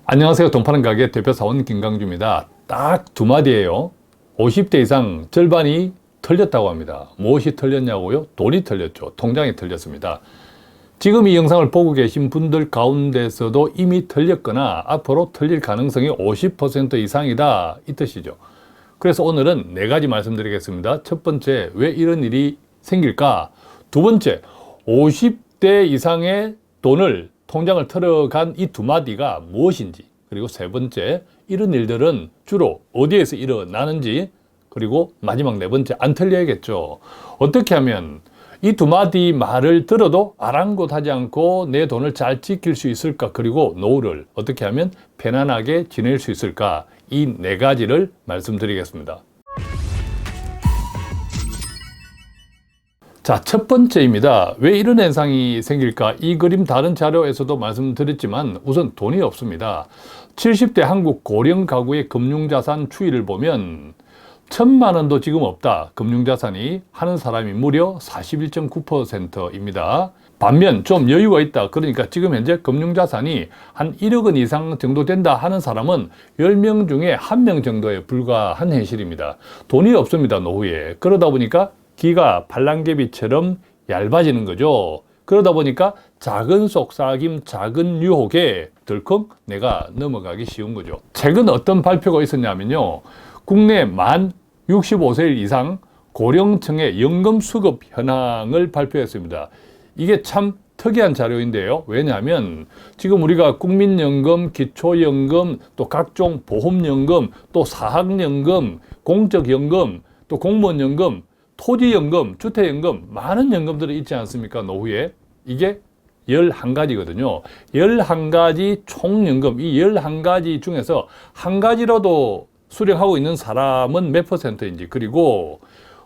안녕하세요. 돈 파는 가게 대표사원 김강주입니다. 딱 두 마디예요. 50대 이상 절반이 털렸다고 합니다. 무엇이 털렸냐고요? 돈이 털렸죠. 통장이 털렸습니다. 지금 이 영상을 보고 계신 분들 가운데서도 이미 털렸거나 앞으로 털릴 가능성이 50% 이상이다, 이 뜻이죠. 그래서 오늘은 네 가지 말씀드리겠습니다. 첫 번째, 왜 이런 일이 생길까? 두 번째, 50대 이상의 돈을 통장을 털어간 이 두 마디가 무엇인지, 그리고 세 번째, 이런 일들은 주로 어디에서 일어나는지, 그리고 마지막 네 번째, 안 털려야겠죠. 어떻게 하면 이 두 마디 말을 들어도 아랑곳하지 않고 내 돈을 잘 지킬 수 있을까? 그리고 노후를 어떻게 하면 편안하게 지낼 수 있을까? 이 네 가지를 말씀드리겠습니다. 자, 첫 번째입니다. 왜 이런 현상이 생길까? 이 그림 다른 자료에서도 말씀드렸지만 우선 돈이 없습니다. 70대 한국 고령 가구의 금융자산 추이를 보면 1,000만 원도 지금 없다, 금융자산이 하는 사람이 무려 41.9%입니다. 반면 좀 여유가 있다, 그러니까 지금 현재 금융자산이 한 1억 원 이상 정도 된다 하는 사람은 10명 중에 1명 정도에 불과한 현실입니다. 돈이 없습니다, 노후에. 그러다 보니까 기가 팔랑개비처럼 얇아지는 거죠. 그러다 보니까 작은 속삭임, 작은 유혹에 덜컥 내가 넘어가기 쉬운 거죠. 최근 어떤 발표가 있었냐면요, 국내 만 65세 이상 고령층의 연금 수급 현황을 발표했습니다. 이게 참 특이한 자료인데요. 왜냐하면 지금 우리가 국민연금, 기초연금, 또 각종 보험연금, 또 사학연금, 공적연금, 또 공무원연금, 토지연금, 주택연금, 많은 연금들이 있지 않습니까? 노후에. 이게 11가지거든요. 11가지 총연금, 이 11가지 중에서 한 가지라도 수령하고 있는 사람은 몇 %인지, 그리고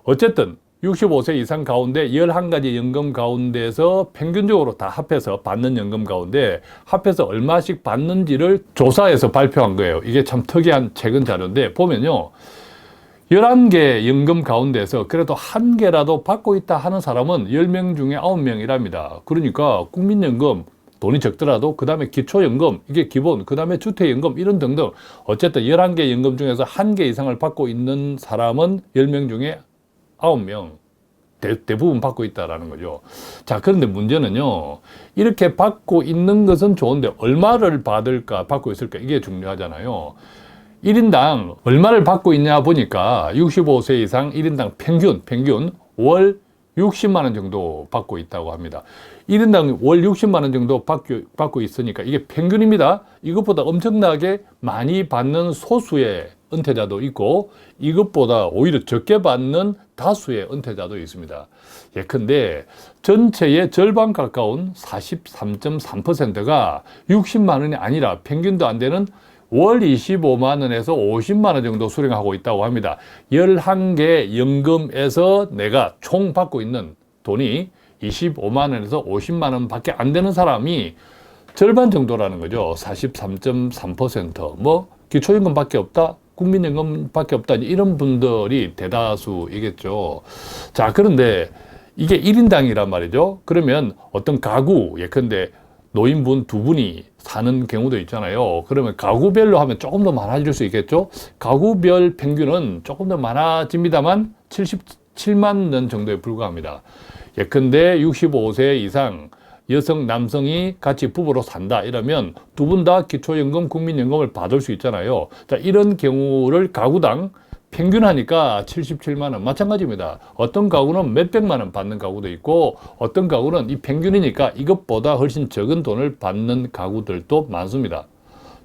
어쨌든 65세 이상 가운데 11가지 연금 가운데서 평균적으로 다 합해서 받는 연금 가운데 합해서 얼마씩 받는지를 조사해서 발표한 거예요. 이게 참 특이한 최근 자료인데, 보면요, 11개 연금 가운데서 그래도 한 개라도 받고 있다 하는 사람은 10명 중에 9명이랍니다. 그러니까 국민연금, 돈이 적더라도 그 다음에 기초연금, 이게 기본, 그 다음에 주택연금, 이런 등등 어쨌든 11개 연금 중에서 한 개 이상을 받고 있는 사람은 10명 중에 9명, 대부분 받고 있다라는 거죠. 자, 그런데 문제는요, 이렇게 받고 있는 것은 좋은데 얼마를 받고 있을까? 이게 중요하잖아요. 1인당 얼마를 받고 있냐 보니까 65세 이상 1인당 평균 월 60만 원 정도 받고 있다고 합니다. 1인당 월 60만 원 정도 받고 있으니까 이게 평균입니다. 이것보다 엄청나게 많이 받는 소수의 은퇴자도 있고 이것보다 오히려 적게 받는 다수의 은퇴자도 있습니다. 예컨대 전체의 절반 가까운 43.3%가 60만 원이 아니라 평균도 안 되는 월 25만 원에서 50만 원 정도 수령하고 있다고 합니다. 11개 연금에서 내가 총 받고 있는 돈이 25만 원에서 50만 원 밖에 안 되는 사람이 절반 정도라는 거죠. 43.3%. 뭐 기초연금 밖에 없다, 국민연금 밖에 없다, 이런 분들이 대다수이겠죠. 자, 그런데 이게 1인당이란 말이죠. 그러면 어떤 가구, 예컨대 노인분 두 분이 사는 경우도 있잖아요. 그러면 가구별로 하면 조금 더 많아질 수 있겠죠. 가구별 평균은 조금 더 많아집니다만 77만 원 정도에 불과합니다. 예컨대 65세 이상 여성, 남성이 같이 부부로 산다 이러면 두 분 다 기초연금, 국민연금을 받을 수 있잖아요. 자, 이런 경우를 가구당 평균하니까 77만 원, 마찬가지입니다. 어떤 가구는 몇백만 원 받는 가구도 있고 어떤 가구는 이 평균이니까 이것보다 훨씬 적은 돈을 받는 가구들도 많습니다.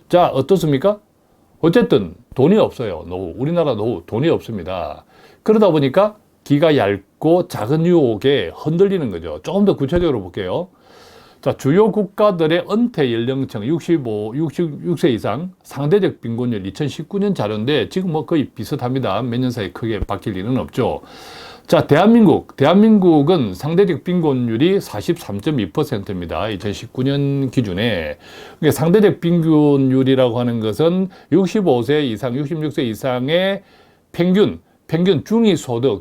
자, 어떻습니까? 어쨌든 돈이 없어요. 노후. 우리나라 노후 돈이 없습니다. 그러다 보니까 기가 얇고 작은 유혹에 흔들리는 거죠. 조금 더 구체적으로 볼게요. 자, 주요 국가들의 은퇴 연령층 66세 이상 상대적 빈곤율 2019년 자료인데 지금 뭐 거의 비슷합니다. 몇 년 사이 크게 바뀔 일은 없죠. 자, 대한민국은 상대적 빈곤율이 43.2%입니다. 2019년 기준에. 그러니까 상대적 빈곤율이라고 하는 것은 65세 이상, 66세 이상의 평균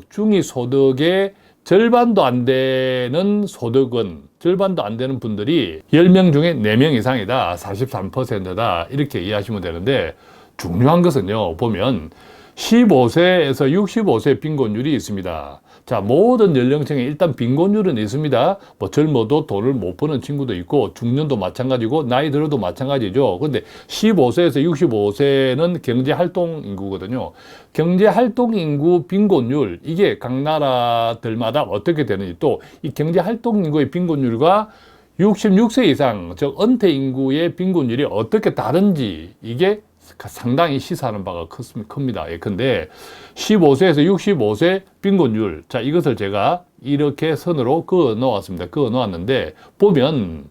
중위소득의 절반도 안 되는 소득은, 절반도 안 되는 분들이 10명 중에 4명 이상이다. 43%다. 이렇게 이해하시면 되는데, 중요한 것은요, 보면 15세에서 65세 빈곤율이 있습니다. 자, 모든 연령층에 일단 빈곤율은 있습니다. 뭐 젊어도 돈을 못 버는 친구도 있고, 중년도 마찬가지고, 나이 들어도 마찬가지죠. 근데 15세에서 65세는 경제활동 인구거든요. 경제활동 인구 빈곤율, 이게 각 나라들마다 어떻게 되는지, 또 이 경제활동 인구의 빈곤율과 66세 이상, 즉 은퇴 인구의 빈곤율이 어떻게 다른지, 이게 상당히 시사하는 바가 큽니다. 예컨대 15세에서 65세 빈곤율, 자, 이것을 제가 이렇게 선으로 그어 놓았습니다. 그어 놓았는데, 보면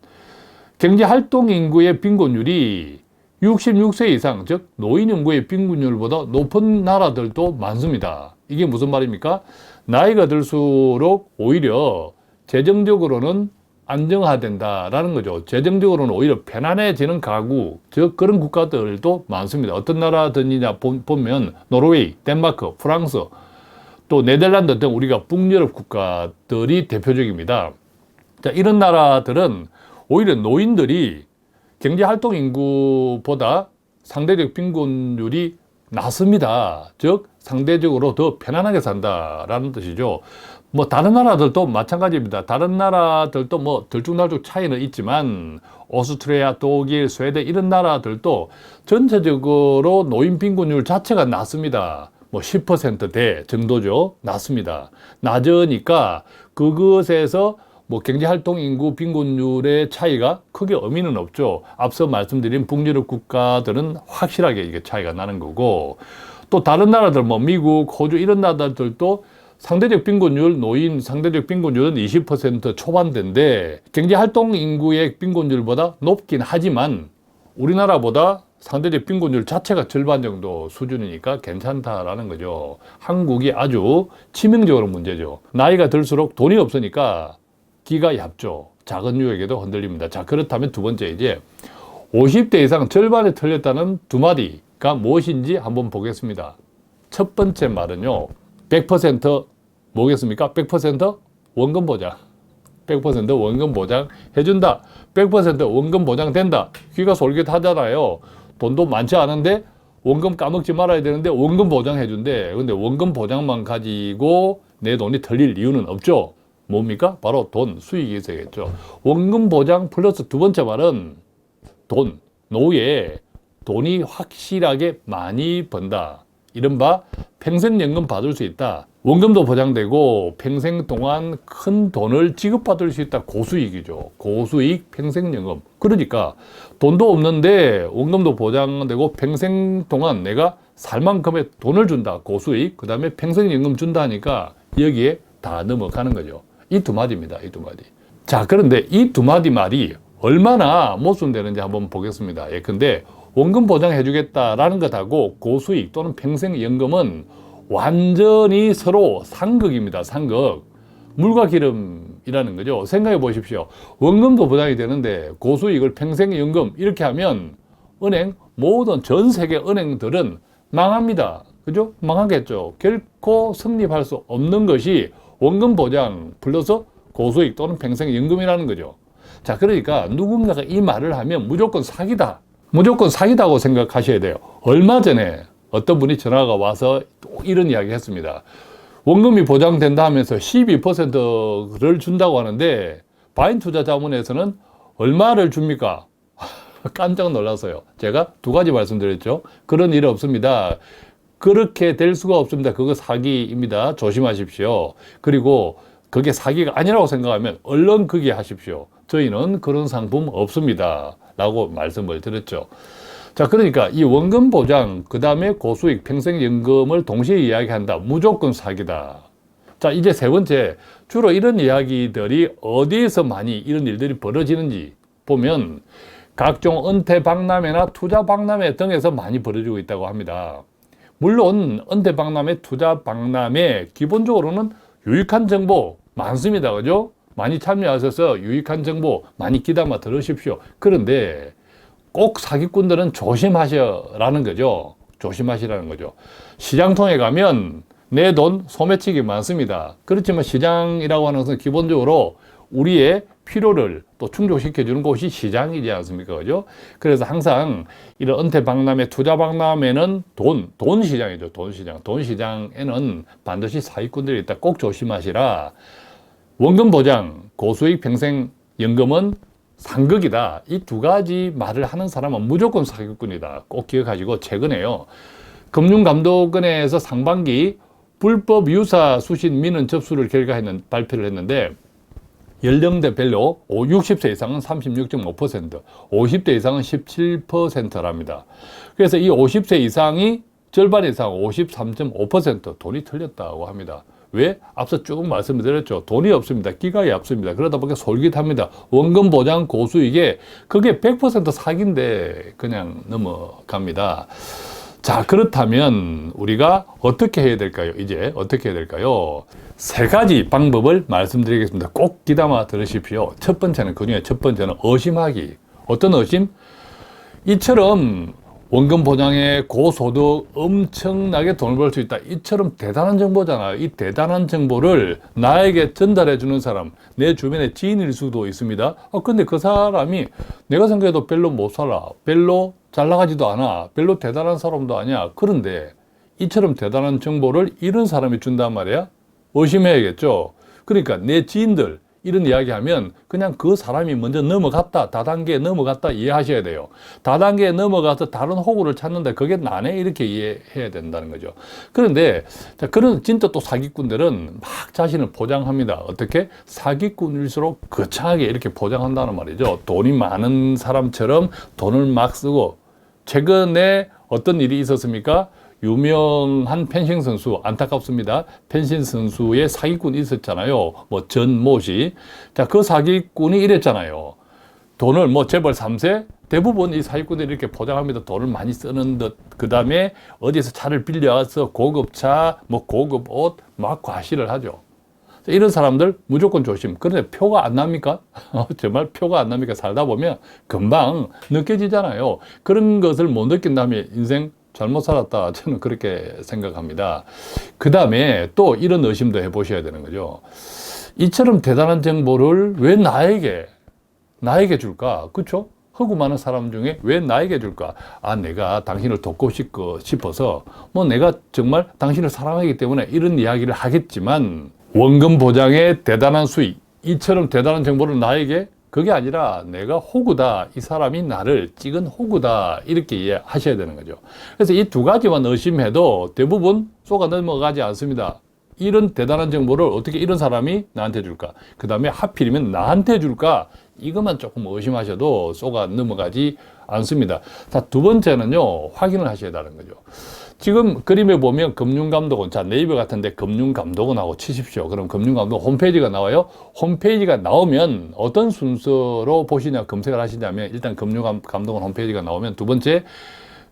경제활동 인구의 빈곤율이 66세 이상, 즉 노인 인구의 빈곤율보다 높은 나라들도 많습니다. 이게 무슨 말입니까? 나이가 들수록 오히려 재정적으로는 안정화된다라는 거죠. 재정적으로는 오히려 편안해지는 가구, 즉 그런 국가들도 많습니다. 어떤 나라들이냐 보면 노르웨이, 덴마크, 프랑스, 또 네덜란드 등 우리가 북유럽 국가들이 대표적입니다. 자, 이런 나라들은 오히려 노인들이 경제활동 인구보다 상대적 빈곤율이 낮습니다. 즉 상대적으로 더 편안하게 산다라는 뜻이죠. 뭐 다른 나라들도 마찬가지입니다. 다른 나라들도 뭐 들쭉날쭉 차이는 있지만 오스트리아, 독일, 스웨덴 이런 나라들도 전체적으로 노인 빈곤율 자체가 낮습니다. 뭐 10%대 정도죠. 낮습니다. 낮으니까 그것에서 뭐 경제활동 인구 빈곤율의 차이가 크게 의미는 없죠. 앞서 말씀드린 북유럽 국가들은 확실하게 이게 차이가 나는 거고, 또 다른 나라들 뭐 미국, 호주 이런 나라들도 상대적 빈곤율, 노인 상대적 빈곤율은 20% 초반대인데 경제활동 인구의 빈곤율보다 높긴 하지만 우리나라보다 상대적 빈곤율 자체가 절반 정도 수준이니까 괜찮다라는 거죠. 한국이 아주 치명적으로 문제죠. 나이가 들수록 돈이 없으니까 기가 얇죠. 작은 유혹에도 흔들립니다. 자, 그렇다면 두 번째, 이제 50대 이상 절반이 틀렸다는 두 마디가 무엇인지 한번 보겠습니다. 첫 번째 말은요, 100% 뭐겠습니까? 100% 원금 보장. 100% 원금 보장 해준다. 100% 원금 보장 된다. 귀가 솔깃하잖아요. 돈도 많지 않은데 원금 까먹지 말아야 되는데 원금 보장 해준대. 근데 원금 보장만 가지고 내 돈이 틀릴 이유는 없죠. 뭡니까? 바로 돈, 수익이 있어야겠죠. 원금 보장 플러스 두 번째 말은 돈, 노후에 돈이 확실하게 많이 번다. 이른바 평생연금 받을 수 있다. 원금도 보장되고 평생 동안 큰 돈을 지급받을 수 있다. 고수익이죠. 고수익 평생연금. 그러니까 돈도 없는데 원금도 보장되고 평생 동안 내가 살 만큼의 돈을 준다. 고수익. 그 다음에 평생연금 준다 하니까 여기에 다 넘어가는 거죠. 이 두 마디입니다. 이 두 마디. 자, 그런데 이 두 마디 말이 얼마나 모순되는지 한번 보겠습니다. 예컨대 원금 보장해주겠다라는 것하고 고수익 또는 평생연금은 완전히 서로 상극입니다. 상극. 물과 기름이라는 거죠. 생각해 보십시오. 원금도 보장이 되는데 고수익을 평생연금 이렇게 하면 은행, 모든 전 세계 은행들은 망합니다. 그죠? 망하겠죠. 결코 성립할 수 없는 것이 원금 보장 플러스 고수익 또는 평생연금이라는 거죠. 자, 그러니까 누군가가 이 말을 하면 무조건 사기다. 무조건 사기다고 생각하셔야 돼요. 얼마 전에 어떤 분이 전화가 와서 또 이런 이야기 했습니다. 원금이 보장된다 하면서 12%를 준다고 하는데 바인투자자문에서는 얼마를 줍니까? 깜짝 놀랐어요. 제가 두 가지 말씀드렸죠. 그런 일 없습니다. 그렇게 될 수가 없습니다. 그거 사기입니다. 조심하십시오. 그리고 그게 사기가 아니라고 생각하면 얼른 그게 하십시오. 저희는 그런 상품 없습니다. 라고 말씀을 드렸죠. 자, 그러니까 이 원금 보장, 그 다음에 고수익 평생연금을 동시에 이야기한다. 무조건 사기다. 자, 이제 세 번째, 주로 이런 이야기들이 어디에서 많이 이런 일들이 벌어지는지 보면 각종 은퇴 박람회나 투자 박람회 등에서 많이 벌어지고 있다고 합니다. 물론 은퇴 박람회, 투자 박람회 기본적으로는 유익한 정보 많습니다. 그죠? 많이 참여하셔서 유익한 정보 많이 귀담아 들으십시오. 그런데 꼭 사기꾼들은 조심하시라는 거죠. 조심하시라는 거죠. 시장통에 가면 내 돈 소매치기 많습니다. 그렇지만 시장이라고 하는 것은 기본적으로 우리의 필요를 또 충족시켜주는 곳이 시장이지 않습니까? 그죠? 그래서 항상 이런 은퇴 박람회, 투자 박람회는 돈 시장이죠. 돈 시장. 돈 시장에는 반드시 사기꾼들이 있다. 꼭 조심하시라. 원금 보장, 고수익 평생 연금은 상극이다. 이 두 가지 말을 하는 사람은 무조건 사기꾼이다. 꼭 기억하시고, 최근에요. 금융감독원에서 상반기 불법 유사 수신 민원 접수를 발표를 했는데, 연령대별로 60세 이상은 36.5%, 50대 이상은 17%랍니다. 그래서 이 50세 이상이 절반 이상 53.5% 돈이 틀렸다고 합니다. 왜? 앞서 쭉 말씀드렸죠. 돈이 없습니다. 기가에 없습니다. 그러다 보니까 솔깃합니다. 원금 보장 고수익에 그게 100% 사기인데 그냥 넘어갑니다. 자, 그렇다면 우리가 어떻게 해야 될까요? 이제 어떻게 해야 될까요? 세 가지 방법을 말씀드리겠습니다. 꼭 귀담아 들으십시오. 첫 번째는, 그중에 첫 번째는 의심하기. 어떤 의심? 이처럼 원금 보장에 고소득 엄청나게 돈을 벌 수 있다. 이처럼 대단한 정보잖아요. 이 대단한 정보를 나에게 전달해 주는 사람, 내 주변의 지인일 수도 있습니다. 근데 그 사람이 내가 생각해도 별로 못 살아. 별로 잘 나가지도 않아. 별로 대단한 사람도 아니야. 그런데 이처럼 대단한 정보를 이런 사람이 준단 말이야? 의심해야겠죠. 그러니까 내 지인들 이런 이야기하면 그냥 그 사람이 먼저 넘어갔다, 다단계에 넘어갔다 이해하셔야 돼요. 다단계에 넘어가서 다른 호구를 찾는데 그게 나네 이렇게 이해해야 된다는 거죠. 그런데 자, 그런 진짜 또 사기꾼들은 막 자신을 포장합니다. 어떻게? 사기꾼일수록 거창하게 이렇게 포장한다는 말이죠. 돈이 많은 사람처럼 돈을 막 쓰고, 최근에 어떤 일이 있었습니까? 유명한 펜싱 선수, 안타깝습니다. 펜싱 선수의 사기꾼이 있었잖아요. 뭐 전모 씨. 자, 그 사기꾼이 이랬잖아요. 돈을 재벌 3세? 대부분 이 사기꾼들이 이렇게 포장합니다. 돈을 많이 쓰는 듯. 그 다음에 어디서 차를 빌려와서 고급차, 고급 옷, 막 과시를 하죠. 이런 사람들 무조건 조심. 그런데 표가 안 납니까? 정말 표가 안 납니까? 살다 보면 금방 느껴지잖아요. 그런 것을 못 느낀다면 인생 잘못 살았다. 저는 그렇게 생각합니다. 그 다음에 또 이런 의심도 해보셔야 되는 거죠. 이처럼 대단한 정보를 왜 나에게 줄까? 그렇죠? 허구 많은 사람 중에 왜 나에게 줄까? 내가 당신을 돕고 싶어서, 내가 정말 당신을 사랑하기 때문에 이런 이야기를 하겠지만, 원금 보장의 대단한 수익, 이처럼 대단한 정보를 나에게, 그게 아니라 내가 호구다. 이 사람이 나를 찍은 호구다. 이렇게 이해하셔야 되는 거죠. 그래서 이 두 가지만 의심해도 대부분 쏘가 넘어가지 않습니다. 이런 대단한 정보를 어떻게 이런 사람이 나한테 줄까? 그 다음에 하필이면 나한테 줄까? 이것만 조금 의심하셔도 쏘가 넘어가지 않습니다. 자, 두 번째는요, 확인을 하셔야 되는 거죠. 지금 그림에 보면 금융감독원, 자, 네이버 같은데 금융감독원하고 치십시오. 그럼 금융감독원 홈페이지가 나와요. 홈페이지가 나오면 어떤 순서로 보시냐, 검색을 하시냐면, 일단 금융감독원 홈페이지가 나오면, 두 번째,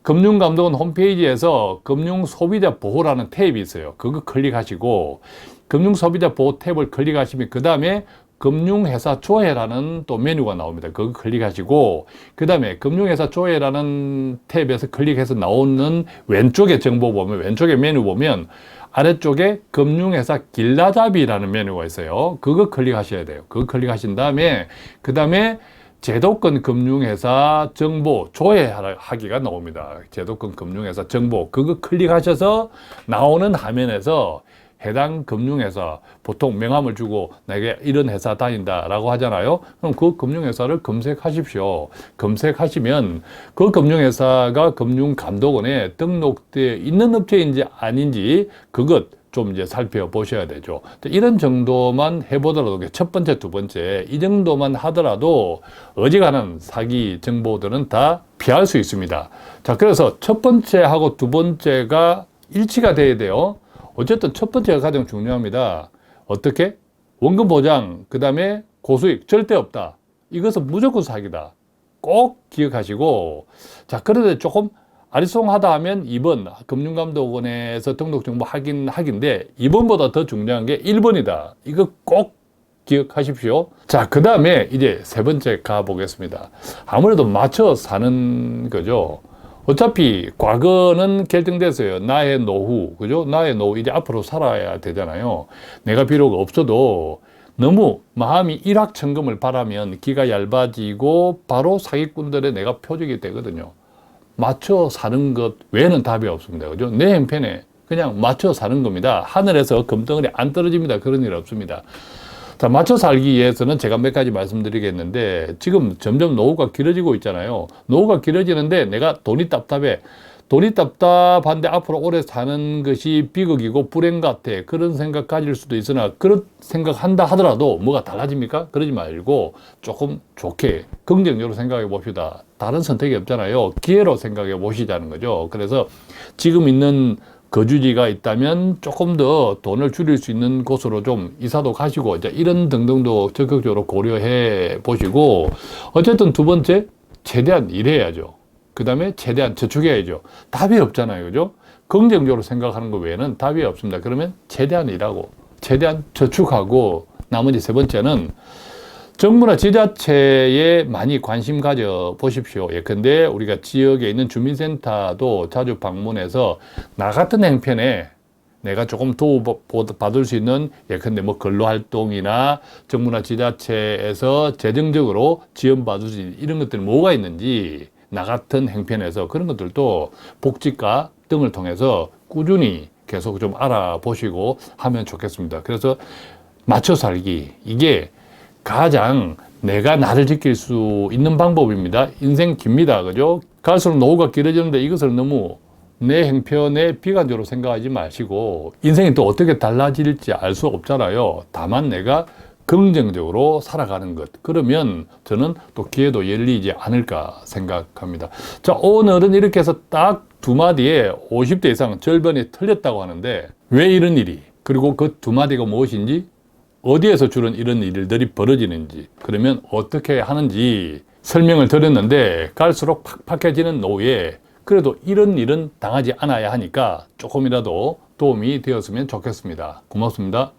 금융감독원 홈페이지에서 금융소비자 보호라는 탭이 있어요. 그거 클릭하시고, 금융소비자 보호 탭을 클릭하시면, 그 다음에 금융회사 조회라는 또 메뉴가 나옵니다. 그거 클릭하시고, 그 다음에 금융회사 조회라는 탭에서 클릭해서 나오는 왼쪽에 정보 보면, 왼쪽에 메뉴 보면 아래쪽에 금융회사 길라잡이라는 메뉴가 있어요. 그거 클릭하셔야 돼요. 그거 클릭하신 다음에, 그 다음에 제도권 금융회사 정보 조회하기가 나옵니다. 제도권 금융회사 정보. 그거 클릭하셔서 나오는 화면에서 해당 금융회사, 보통 명함을 주고 내게 이런 회사 다닌다라고 하잖아요. 그럼 그 금융회사를 검색하십시오. 검색하시면 그 금융회사가 금융감독원에 등록되어 있는 업체인지 아닌지 그것 좀 이제 살펴보셔야 되죠. 이런 정도만 해보더라도, 첫 번째, 두 번째, 이 정도만 하더라도 어지간한 사기 정보들은 다 피할 수 있습니다. 자, 그래서 첫 번째하고 두 번째가 일치가 돼야 돼요. 어쨌든 첫 번째가 가장 중요합니다. 어떻게? 원금 보장, 그 다음에 고수익 절대 없다. 이것은 무조건 사기다. 꼭 기억하시고, 자, 그런데 조금 아리송하다 하면 2번, 금융감독원에서 등록 정보 확인데 2번보다 더 중요한 게 1번이다. 이거 꼭 기억하십시오. 자, 그 다음에 이제 세 번째 가보겠습니다. 아무래도 맞춰 사는 거죠. 어차피 과거는 결정됐어요. 나의 노후, 그죠? 나의 노후, 이제 앞으로 살아야 되잖아요. 내가 비록 없어도 너무 마음이 일확천금을 바라면 기가 얇아지고 바로 사기꾼들의 내가 표적이 되거든요. 맞춰 사는 것 외에는 답이 없습니다. 그죠? 내 형편에 그냥 맞춰 사는 겁니다. 하늘에서 금덩어리 안 떨어집니다. 그런 일 없습니다. 자, 맞춰 살기 위해서는 제가 몇 가지 말씀드리겠는데, 지금 점점 노후가 길어지고 있잖아요. 노후가 길어지는데 내가 돈이 답답해. 돈이 답답한데 앞으로 오래 사는 것이 비극이고 불행 같아. 그런 생각 가질 수도 있으나, 그런 생각한다 하더라도 뭐가 달라집니까? 그러지 말고 조금 좋게 긍정적으로 생각해 봅시다. 다른 선택이 없잖아요. 기회로 생각해 보시자는 거죠. 그래서 지금 있는 거주지가 있다면 조금 더 돈을 줄일 수 있는 곳으로 좀 이사도 가시고, 이제 이런 등등도 적극적으로 고려해 보시고, 어쨌든 두 번째, 최대한 일해야죠. 그 다음에 최대한 저축해야죠. 답이 없잖아요. 그죠? 긍정적으로 생각하는 것 외에는 답이 없습니다. 그러면 최대한 일하고, 최대한 저축하고, 나머지 세 번째는 정부나 지자체에 많이 관심 가져 보십시오. 예컨대 우리가 지역에 있는 주민센터도 자주 방문해서 나 같은 형편에 내가 조금 도움받을 수 있는, 예컨대 뭐 근로활동이나 정부나 지자체에서 재정적으로 지원받을 수 있는 이런 것들이 뭐가 있는지, 나 같은 형편에서 그런 것들도 복지과 등을 통해서 꾸준히 계속 좀 알아보시고 하면 좋겠습니다. 그래서 맞춰 살기, 이게 가장 내가 나를 지킬 수 있는 방법입니다. 인생 깁니다. 그죠? 갈수록 노후가 길어지는데 이것을 너무 내 형편에 비관적으로 생각하지 마시고, 인생이 또 어떻게 달라질지 알 수 없잖아요. 다만 내가 긍정적으로 살아가는 것. 그러면 저는 또 기회도 열리지 않을까 생각합니다. 자, 오늘은 이렇게 해서 딱 두 마디에 50대 이상 절반이 틀렸다고 하는데, 왜 이런 일이, 그리고 그 두 마디가 무엇인지, 어디에서 주로 이런 일들이 벌어지는지, 그러면 어떻게 하는지 설명을 드렸는데, 갈수록 팍팍해지는 노후에 그래도 이런 일은 당하지 않아야 하니까 조금이라도 도움이 되었으면 좋겠습니다. 고맙습니다.